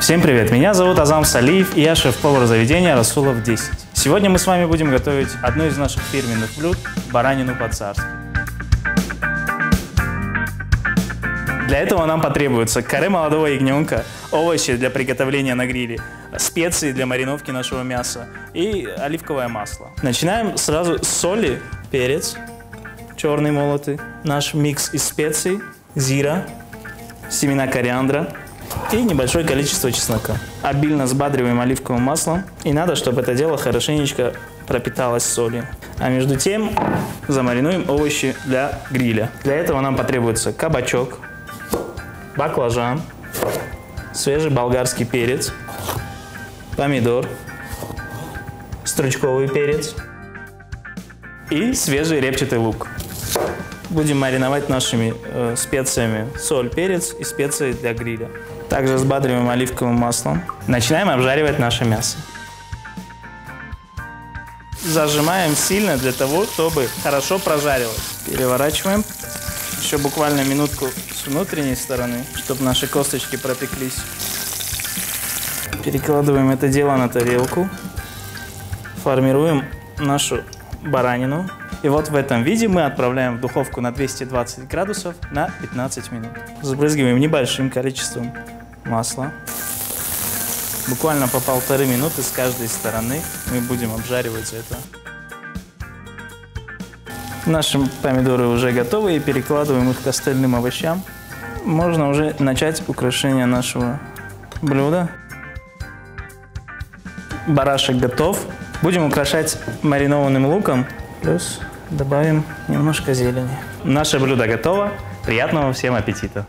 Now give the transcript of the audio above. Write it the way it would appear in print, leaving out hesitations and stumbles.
Всем привет, меня зовут Азам Салиев, и я шеф-повар заведения Rasuloff 10. Сегодня мы с вами будем готовить одно из наших фирменных блюд – баранину по-царски. Для этого нам потребуется каре молодого ягненка, овощи для приготовления на гриле, специи для мариновки нашего мяса и оливковое масло. Начинаем сразу с соли, перец, черный молотый, наш микс из специй, зира, семена кориандра и небольшое количество чеснока. Обильно сбадриваем оливковым маслом, и надо, чтобы это дело хорошенечко пропиталось солью. А между тем замаринуем овощи для гриля. Для этого нам потребуется кабачок, баклажан, свежий болгарский перец, помидор, стручковый перец и свежий репчатый лук. Будем мариновать нашими специями соль, перец и специи для гриля. Также сбадриваем оливковым маслом. Начинаем обжаривать наше мясо. Зажимаем сильно для того, чтобы хорошо прожарилось. Переворачиваем. Еще буквально минутку с внутренней стороны, чтобы наши косточки пропеклись. Перекладываем это дело на тарелку. Формируем нашу баранину. И вот в этом виде мы отправляем в духовку на 220 градусов на 15 минут. Сбрызгиваем небольшим количеством масла. Буквально по 1,5 минуты с каждой стороны мы будем обжаривать это. Наши помидоры уже готовы, и перекладываем их к остальным овощам. Можно уже начать украшение нашего блюда. Барашек готов. Будем украшать маринованным луком. Плюс добавим немножко зелени. Наше блюдо готово. Приятного всем аппетита!